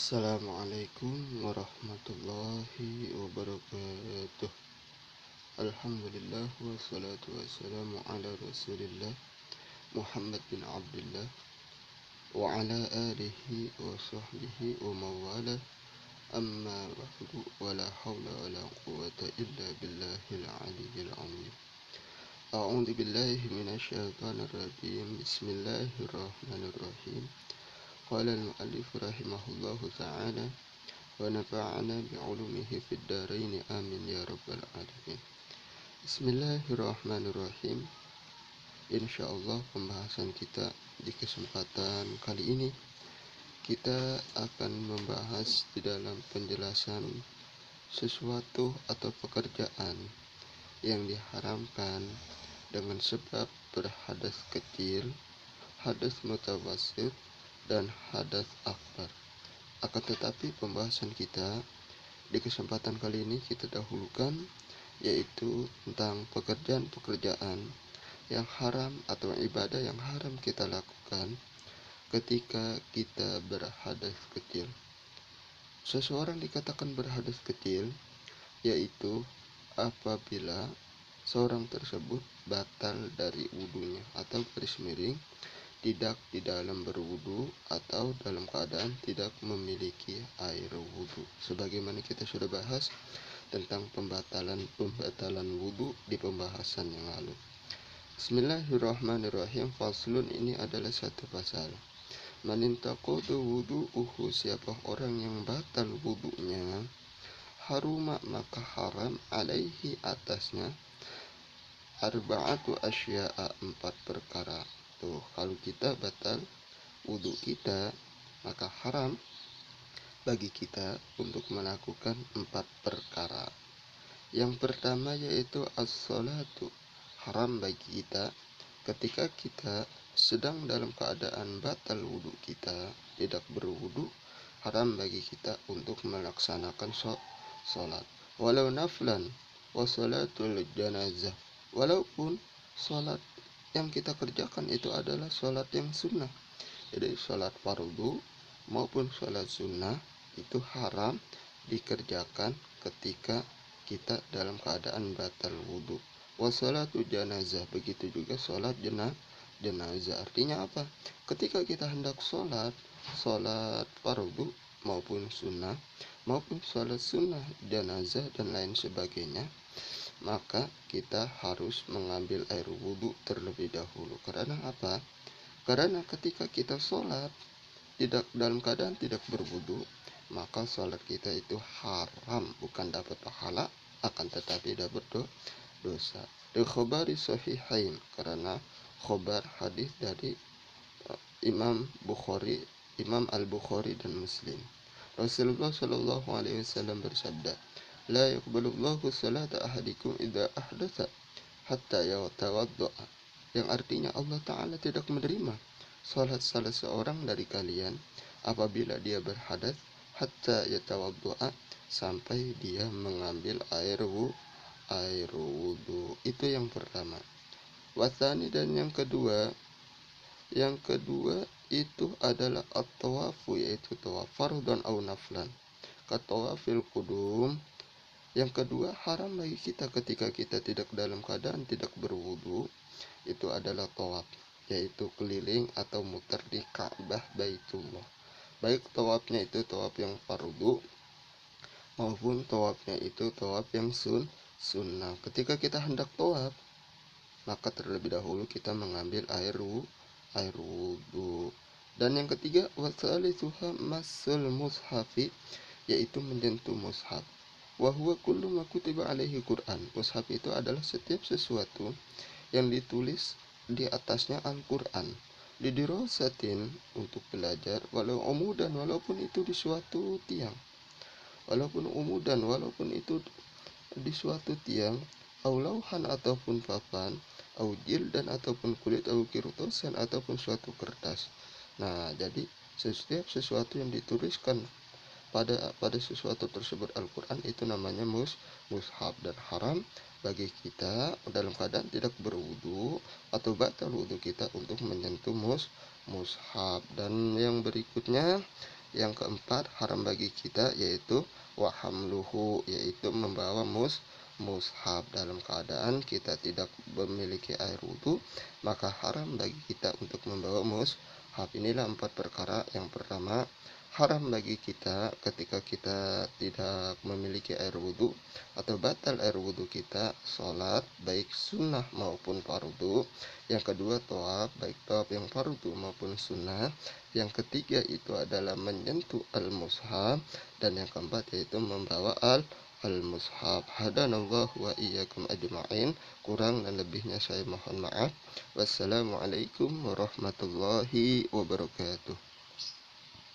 Assalamualaikum warahmatullahi wabarakatuh. Alhamdulillah wassalatu wassalamu ala rasulillah Muhammad bin Abdullah wa ala alihi wa sahbihi wa mawala, amma ba'du, wala hawla wala quwata illa billahil aliyyil azim. A'udzu billahi minasyaitonir rajim. Bismillahirrahmanirrahim. Qala al-mu'allif rahimahullahu ta'ala wa nafa'ana bi'ulumihi fid dharain amin ya rabbal alamin. Bismillahirrahmanirrahim. Insyaallah pembahasan kita di kesempatan kali ini kita akan membahas di dalam penjelasan sesuatu atau pekerjaan yang diharamkan dengan sebab berhadas kecil, hadas mutawassit, dan hadas akbar. Akan tetapi pembahasan kita di kesempatan kali ini kita dahulukan, yaitu tentang pekerjaan-pekerjaan yang haram atau ibadah yang haram kita lakukan ketika kita berhadas kecil. Seseorang dikatakan berhadas kecil yaitu apabila seorang tersebut batal dari wudunya, atau garis miring tidak di dalam berwudu atau dalam keadaan tidak memiliki air wudu. Sebagaimana kita sudah bahas tentang pembatalan wudu di pembahasan yang lalu. Bismillahirrahmanirrahim. Faslun, ini adalah satu pasal. Manintaqadu wudu'uhu, siapa orang yang batal wudunya, haruma maka haram, alaihi atasnya, arba'atu asya'a, 4 perkara. Tuh, kalau kita batal wudu kita, maka haram bagi kita untuk melakukan 4 perkara. Yang pertama yaitu as-salatu, haram bagi kita ketika kita sedang dalam keadaan batal wudu kita, tidak berwudu, haram bagi kita untuk melaksanakan sholat. Walau naflan wa salatul janazah, walaupun sholat yang kita kerjakan itu adalah sholat yang sunnah. Jadi sholat fardu maupun sholat sunnah itu haram dikerjakan ketika kita dalam keadaan batal wudu. Wassalatu janazah, begitu juga sholat jenazah. Artinya apa? Ketika kita hendak sholat fardu maupun sunnah, maupun sholat sunnah jenazah dan lain sebagainya, maka kita harus mengambil air wudhu terlebih dahulu. Karena apa? Karena ketika kita sholat tidak dalam keadaan tidak berwudhu, maka sholat kita itu haram, bukan dapat pahala, akan tetapi dapat dosa. Di khobari sahihain, karena khobar hadis dari Imam Al-Bukhari dan Muslim. Rasulullah Shallallahu Alaihi Wasallam bersabda, la yaqbalullahu salata ahadikum idza ahdatsa hatta yatawaddaa, yang artinya Allah Ta'ala tidak menerima salat salah seorang dari kalian apabila dia berhadas, hatta yatawaddaa, sampai dia mengambil air wudu. Itu yang pertama. Wasani, dan yang kedua itu adalah at-tawafu, yaitu tawaf fardhan au naflan, katawafil qudum. Yang kedua, haram bagi kita ketika kita tidak dalam keadaan tidak berwudu, itu adalah tawaf, yaitu keliling atau muter di Ka'bah Baitullah. Baik tawafnya itu tawaf yang fardu maupun tawafnya itu tawaf yang sunnah. Ketika kita hendak tawaf, maka terlebih dahulu kita mengambil air wudu. Dan yang ketiga, wasalisuha masul mushafi, yaitu menyentuh mushaf. Wa huwa kullu ma kutiba alaihi Quran. Mushaf itu adalah setiap sesuatu yang ditulis di atasnya Al-Quran. Didirasatin, untuk belajar, walau umudan, walaupun itu di suatu tiang. Walaupun itu di suatu tiang, au lauhan, ataupun papan, au jildan, ataupun kulit, au kirtosan, ataupun suatu kertas. Nah, jadi setiap sesuatu yang dituliskan pada sesuatu tersebut Al-Quran itu namanya mushaf, dan haram bagi kita dalam keadaan tidak berwudu atau batal wudu kita untuk menyentuh mushaf. Dan yang berikutnya Yang keempat, haram bagi kita yaitu wahamluhu, yaitu membawa mushaf dalam keadaan kita tidak memiliki air wudhu, maka haram bagi kita untuk membawa mushaf. Inilah 4 perkara. Yang pertama, haram bagi kita ketika kita tidak memiliki air wudhu atau batal air wudhu kita sholat baik sunnah maupun fardu. Yang kedua, tawaf baik tawaf yang fardu maupun sunnah. Yang ketiga itu adalah menyentuh al-mushaf. Dan yang keempat yaitu membawa al-mushaf. Hadanallahu wa iyyakum ajma'in. Kurang dan lebihnya saya mohon maaf. Wassalamualaikum warahmatullahi wabarakatuh.